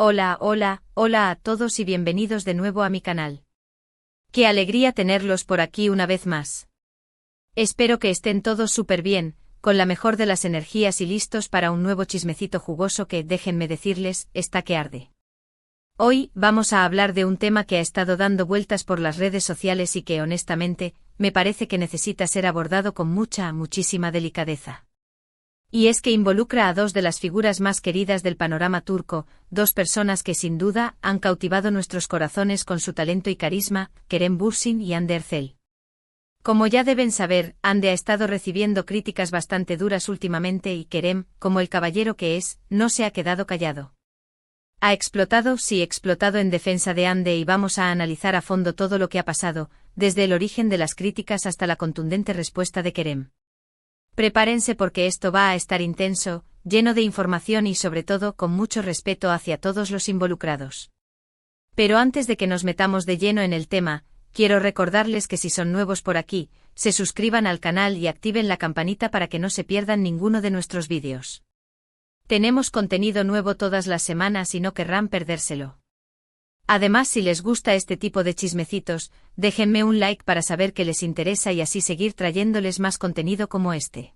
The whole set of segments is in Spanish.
Hola a todos y bienvenidos de nuevo a mi canal. Qué alegría tenerlos por aquí una vez más. Espero que estén todos súper bien, con la mejor de las energías y listos para un nuevo chismecito jugoso que, déjenme decirles, está que arde. Hoy vamos a hablar de un tema que ha estado dando vueltas por las redes sociales y que honestamente, me parece que necesita ser abordado con muchísima delicadeza. Y es que involucra a dos de las figuras más queridas del panorama turco, dos personas que sin duda han cautivado nuestros corazones con su talento y carisma, Kerem Bürsin y Hande Erçel. Como ya deben saber, Hande ha estado recibiendo críticas bastante duras últimamente y Kerem, como el caballero que es, no se ha quedado callado. Ha explotado en defensa de Hande y vamos a analizar a fondo todo lo que ha pasado, desde el origen de las críticas hasta la contundente respuesta de Kerem. Prepárense porque esto va a estar intenso, lleno de información y sobre todo con mucho respeto hacia todos los involucrados. Pero antes de que nos metamos de lleno en el tema, quiero recordarles que si son nuevos por aquí, se suscriban al canal y activen la campanita para que no se pierdan ninguno de nuestros vídeos. Tenemos contenido nuevo todas las semanas y no querrán perdérselo. Además, si les gusta este tipo de chismecitos, déjenme un like para saber que les interesa y así seguir trayéndoles más contenido como este.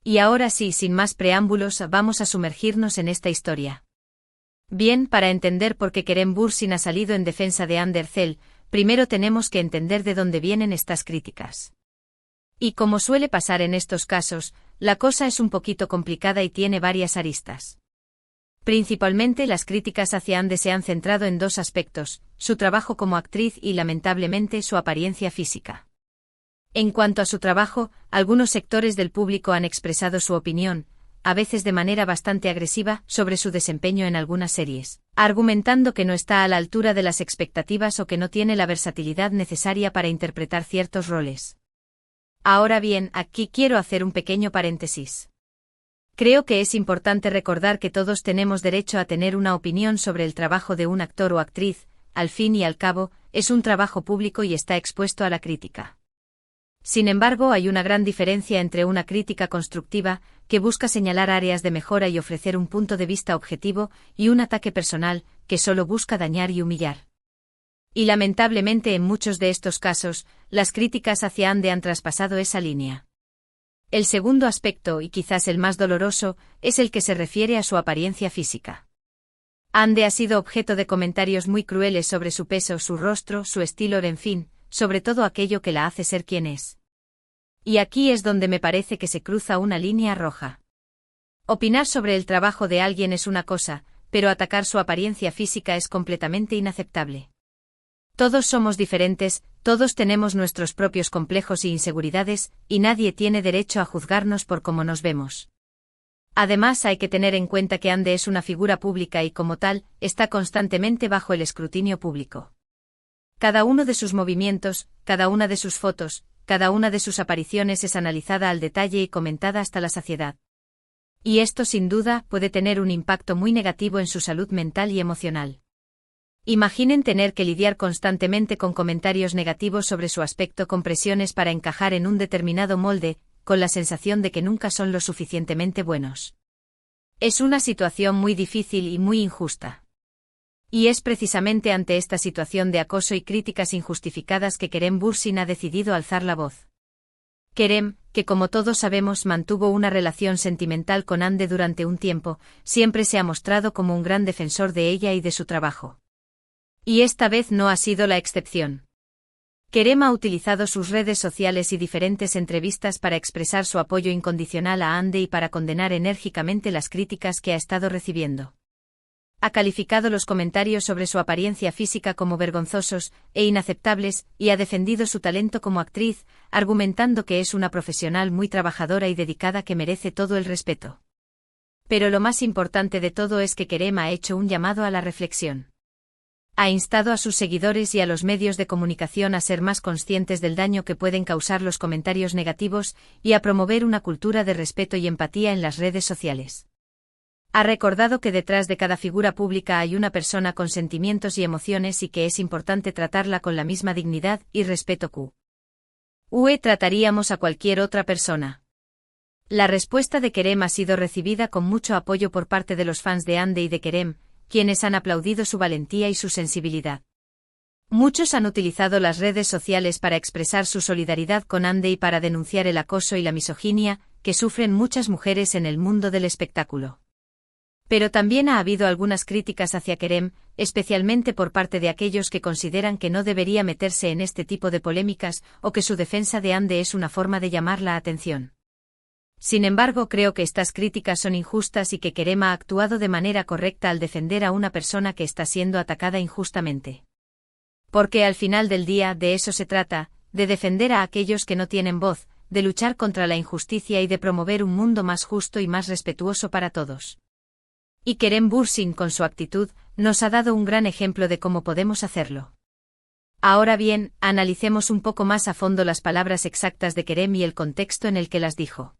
Y ahora sí, sin más preámbulos, vamos a sumergirnos en esta historia. Bien, para entender por qué Kerem Bürsin ha salido en defensa de Hande Erçel, primero tenemos que entender de dónde vienen estas críticas. Y como suele pasar en estos casos, la cosa es un poquito complicada y tiene varias aristas. Principalmente las críticas hacia Hande se han centrado en dos aspectos, su trabajo como actriz y lamentablemente su apariencia física. En cuanto a su trabajo, algunos sectores del público han expresado su opinión, a veces de manera bastante agresiva, sobre su desempeño en algunas series, argumentando que no está a la altura de las expectativas o que no tiene la versatilidad necesaria para interpretar ciertos roles. Ahora bien, aquí quiero hacer un pequeño paréntesis. Creo que es importante recordar que todos tenemos derecho a tener una opinión sobre el trabajo de un actor o actriz, al fin y al cabo, es un trabajo público y está expuesto a la crítica. Sin embargo, hay una gran diferencia entre una crítica constructiva, que busca señalar áreas de mejora y ofrecer un punto de vista objetivo, y un ataque personal, que solo busca dañar y humillar. Y lamentablemente en muchos de estos casos, las críticas hacia Hande han traspasado esa línea. El segundo aspecto, y quizás el más doloroso, es el que se refiere a su apariencia física. Hande ha sido objeto de comentarios muy crueles sobre su peso, su rostro, su estilo, en fin, sobre todo aquello que la hace ser quien es. Y aquí es donde me parece que se cruza una línea roja. Opinar sobre el trabajo de alguien es una cosa, pero atacar su apariencia física es completamente inaceptable. Todos somos diferentes, todos tenemos nuestros propios complejos y inseguridades, y nadie tiene derecho a juzgarnos por cómo nos vemos. Además, hay que tener en cuenta que Hande es una figura pública y como tal, está constantemente bajo el escrutinio público. Cada uno de sus movimientos, cada una de sus fotos, cada una de sus apariciones es analizada al detalle y comentada hasta la saciedad. Y esto sin duda puede tener un impacto muy negativo en su salud mental y emocional. Imaginen tener que lidiar constantemente con comentarios negativos sobre su aspecto, con presiones para encajar en un determinado molde, con la sensación de que nunca son lo suficientemente buenos. Es una situación muy difícil y muy injusta. Y es precisamente ante esta situación de acoso y críticas injustificadas que Kerem Bürsin ha decidido alzar la voz. Kerem, que como todos sabemos mantuvo una relación sentimental con Hande durante un tiempo, siempre se ha mostrado como un gran defensor de ella y de su trabajo. Y esta vez no ha sido la excepción. Kerem ha utilizado sus redes sociales y diferentes entrevistas para expresar su apoyo incondicional a Hande y para condenar enérgicamente las críticas que ha estado recibiendo. Ha calificado los comentarios sobre su apariencia física como vergonzosos e inaceptables y ha defendido su talento como actriz, argumentando que es una profesional muy trabajadora y dedicada que merece todo el respeto. Pero lo más importante de todo es que Kerem ha hecho un llamado a la reflexión. Ha instado a sus seguidores y a los medios de comunicación a ser más conscientes del daño que pueden causar los comentarios negativos y a promover una cultura de respeto y empatía en las redes sociales. Ha recordado que detrás de cada figura pública hay una persona con sentimientos y emociones y que es importante tratarla con la misma dignidad y respeto que trataríamos a cualquier otra persona. La respuesta de Kerem ha sido recibida con mucho apoyo por parte de los fans de Hande y de Kerem, quienes han aplaudido su valentía y su sensibilidad. Muchos han utilizado las redes sociales para expresar su solidaridad con Ande y para denunciar el acoso y la misoginia que sufren muchas mujeres en el mundo del espectáculo. Pero también ha habido algunas críticas hacia Kerem, especialmente por parte de aquellos que consideran que no debería meterse en este tipo de polémicas o que su defensa de Ande es una forma de llamar la atención. Sin embargo, creo que estas críticas son injustas y que Kerem ha actuado de manera correcta al defender a una persona que está siendo atacada injustamente. Porque al final del día de eso se trata, de defender a aquellos que no tienen voz, de luchar contra la injusticia y de promover un mundo más justo y más respetuoso para todos. Y Kerem Bürsin, con su actitud, nos ha dado un gran ejemplo de cómo podemos hacerlo. Ahora bien, analicemos un poco más a fondo las palabras exactas de Kerem y el contexto en el que las dijo.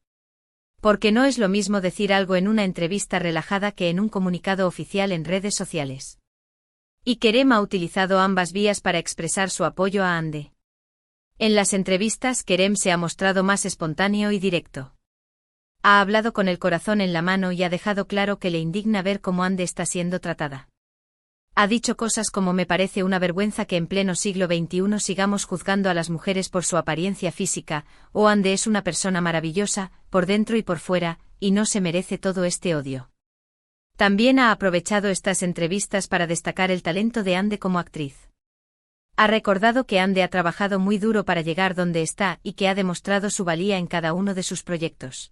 Porque no es lo mismo decir algo en una entrevista relajada que en un comunicado oficial en redes sociales. Y Kerem ha utilizado ambas vías para expresar su apoyo a Ande. En las entrevistas, Kerem se ha mostrado más espontáneo y directo. Ha hablado con el corazón en la mano y ha dejado claro que le indigna ver cómo Ande está siendo tratada. Ha dicho cosas como: me parece una vergüenza que en pleno siglo XXI sigamos juzgando a las mujeres por su apariencia física, o Ande es una persona maravillosa, por dentro y por fuera, y no se merece todo este odio. También ha aprovechado estas entrevistas para destacar el talento de Ande como actriz. Ha recordado que Ande ha trabajado muy duro para llegar donde está y que ha demostrado su valía en cada uno de sus proyectos.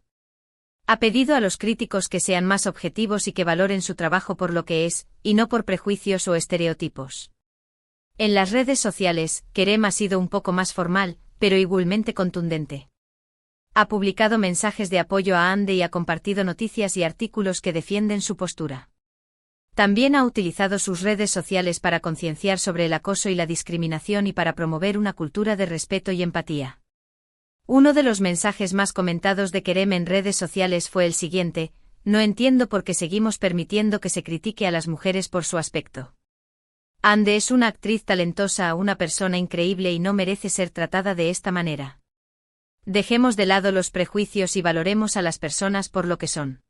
Ha pedido a los críticos que sean más objetivos y que valoren su trabajo por lo que es, y no por prejuicios o estereotipos. En las redes sociales, Kerem ha sido un poco más formal, pero igualmente contundente. Ha publicado mensajes de apoyo a Ande y ha compartido noticias y artículos que defienden su postura. También ha utilizado sus redes sociales para concienciar sobre el acoso y la discriminación y para promover una cultura de respeto y empatía. Uno de los mensajes más comentados de Kerem en redes sociales fue el siguiente: no entiendo por qué seguimos permitiendo que se critique a las mujeres por su aspecto. Ande es una actriz talentosa, una persona increíble y no merece ser tratada de esta manera. Dejemos de lado los prejuicios y valoremos a las personas por lo que son.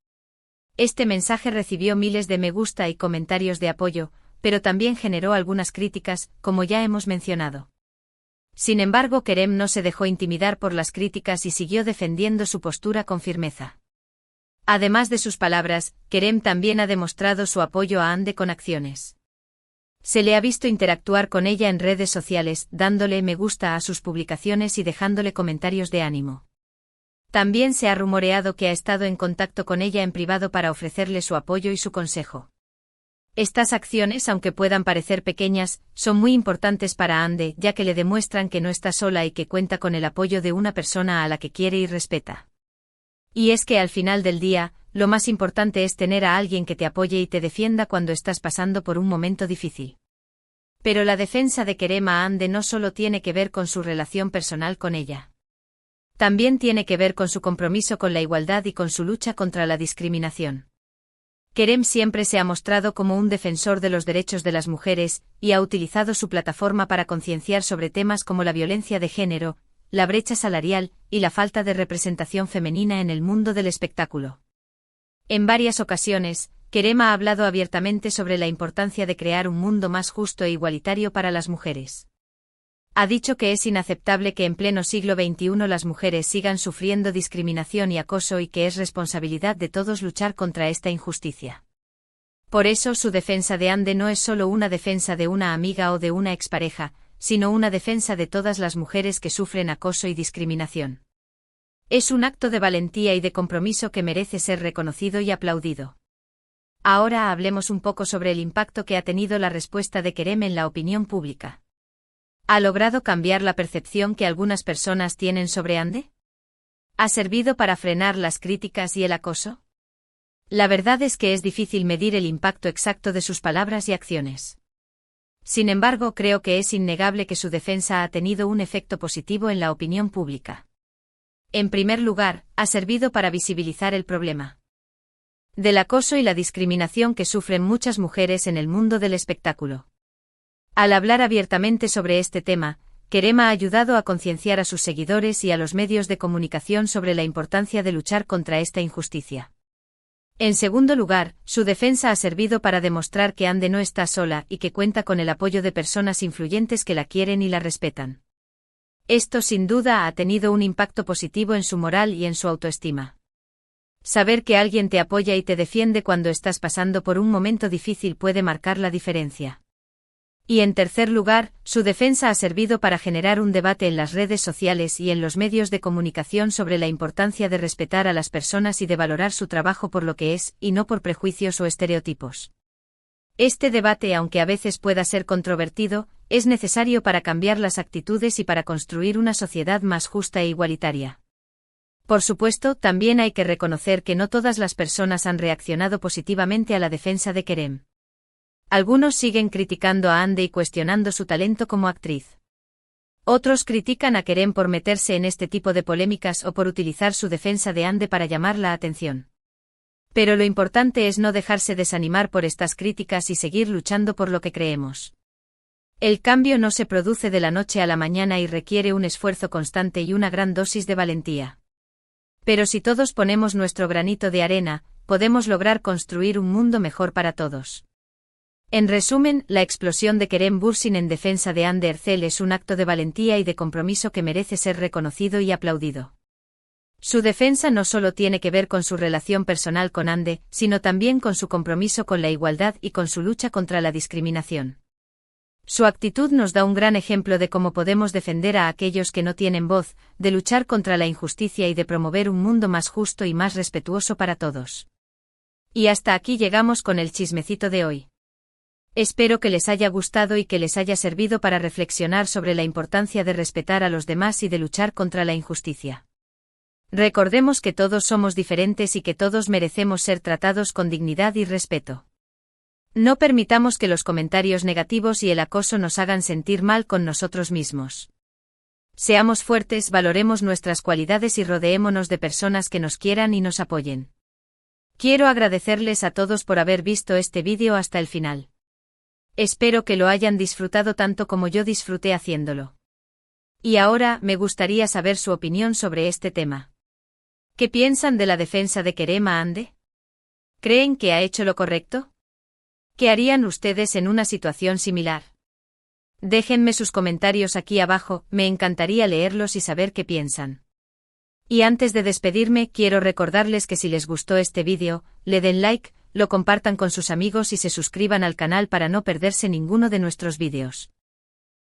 Este mensaje recibió miles de me gusta y comentarios de apoyo, pero también generó algunas críticas, como ya hemos mencionado. Sin embargo, Kerem no se dejó intimidar por las críticas y siguió defendiendo su postura con firmeza. Además de sus palabras, Kerem también ha demostrado su apoyo a Ande con acciones. Se le ha visto interactuar con ella en redes sociales, dándole me gusta a sus publicaciones y dejándole comentarios de ánimo. También se ha rumoreado que ha estado en contacto con ella en privado para ofrecerle su apoyo y su consejo. Estas acciones, aunque puedan parecer pequeñas, son muy importantes para Ande, ya que le demuestran que no está sola y que cuenta con el apoyo de una persona a la que quiere y respeta. Y es que al final del día, lo más importante es tener a alguien que te apoye y te defienda cuando estás pasando por un momento difícil. Pero la defensa de Kerem a Ande no solo tiene que ver con su relación personal con ella. También tiene que ver con su compromiso con la igualdad y con su lucha contra la discriminación. Kerem siempre se ha mostrado como un defensor de los derechos de las mujeres, y ha utilizado su plataforma para concienciar sobre temas como la violencia de género, la brecha salarial, y la falta de representación femenina en el mundo del espectáculo. En varias ocasiones, Kerem ha hablado abiertamente sobre la importancia de crear un mundo más justo e igualitario para las mujeres. Ha dicho que es inaceptable que en pleno siglo XXI las mujeres sigan sufriendo discriminación y acoso y que es responsabilidad de todos luchar contra esta injusticia. Por eso su defensa de Ande no es solo una defensa de una amiga o de una expareja, sino una defensa de todas las mujeres que sufren acoso y discriminación. Es un acto de valentía y de compromiso que merece ser reconocido y aplaudido. Ahora hablemos un poco sobre el impacto que ha tenido la respuesta de Kerem en la opinión pública. ¿Ha logrado cambiar la percepción que algunas personas tienen sobre Ande? ¿Ha servido para frenar las críticas y el acoso? La verdad es que es difícil medir el impacto exacto de sus palabras y acciones. Sin embargo, creo que es innegable que su defensa ha tenido un efecto positivo en la opinión pública. En primer lugar, ha servido para visibilizar el problema del acoso y la discriminación que sufren muchas mujeres en el mundo del espectáculo. Al hablar abiertamente sobre este tema, Kerem ha ayudado a concienciar a sus seguidores y a los medios de comunicación sobre la importancia de luchar contra esta injusticia. En segundo lugar, su defensa ha servido para demostrar que Ande no está sola y que cuenta con el apoyo de personas influyentes que la quieren y la respetan. Esto sin duda ha tenido un impacto positivo en su moral y en su autoestima. Saber que alguien te apoya y te defiende cuando estás pasando por un momento difícil puede marcar la diferencia. Y en tercer lugar, su defensa ha servido para generar un debate en las redes sociales y en los medios de comunicación sobre la importancia de respetar a las personas y de valorar su trabajo por lo que es, y no por prejuicios o estereotipos. Este debate, aunque a veces pueda ser controvertido, es necesario para cambiar las actitudes y para construir una sociedad más justa e igualitaria. Por supuesto, también hay que reconocer que no todas las personas han reaccionado positivamente a la defensa de Kerem. Algunos siguen criticando a Ande y cuestionando su talento como actriz. Otros critican a Kerem por meterse en este tipo de polémicas o por utilizar su defensa de Ande para llamar la atención. Pero lo importante es no dejarse desanimar por estas críticas y seguir luchando por lo que creemos. El cambio no se produce de la noche a la mañana y requiere un esfuerzo constante y una gran dosis de valentía. Pero si todos ponemos nuestro granito de arena, podemos lograr construir un mundo mejor para todos. En resumen, la explosión de Kerem Bürsin en defensa de Hande Erçel es un acto de valentía y de compromiso que merece ser reconocido y aplaudido. Su defensa no solo tiene que ver con su relación personal con Hande, sino también con su compromiso con la igualdad y con su lucha contra la discriminación. Su actitud nos da un gran ejemplo de cómo podemos defender a aquellos que no tienen voz, de luchar contra la injusticia y de promover un mundo más justo y más respetuoso para todos. Y hasta aquí llegamos con el chismecito de hoy. Espero que les haya gustado y que les haya servido para reflexionar sobre la importancia de respetar a los demás y de luchar contra la injusticia. Recordemos que todos somos diferentes y que todos merecemos ser tratados con dignidad y respeto. No permitamos que los comentarios negativos y el acoso nos hagan sentir mal con nosotros mismos. Seamos fuertes, valoremos nuestras cualidades y rodeémonos de personas que nos quieran y nos apoyen. Quiero agradecerles a todos por haber visto este vídeo hasta el final. Espero que lo hayan disfrutado tanto como yo disfruté haciéndolo. Y ahora, me gustaría saber su opinión sobre este tema. ¿Qué piensan de la defensa de Kerem a Hande? ¿Creen que ha hecho lo correcto? ¿Qué harían ustedes en una situación similar? Déjenme sus comentarios aquí abajo, me encantaría leerlos y saber qué piensan. Y antes de despedirme, quiero recordarles que si les gustó este vídeo, le den like, lo compartan con sus amigos y se suscriban al canal para no perderse ninguno de nuestros vídeos.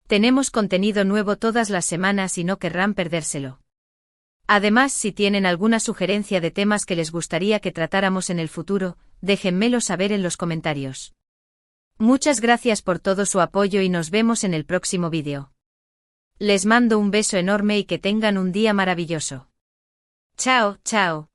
Tenemos contenido nuevo todas las semanas y no querrán perdérselo. Además, si tienen alguna sugerencia de temas que les gustaría que tratáramos en el futuro, déjenmelo saber en los comentarios. Muchas gracias por todo su apoyo y nos vemos en el próximo vídeo. Les mando un beso enorme y que tengan un día maravilloso. Chao, chao.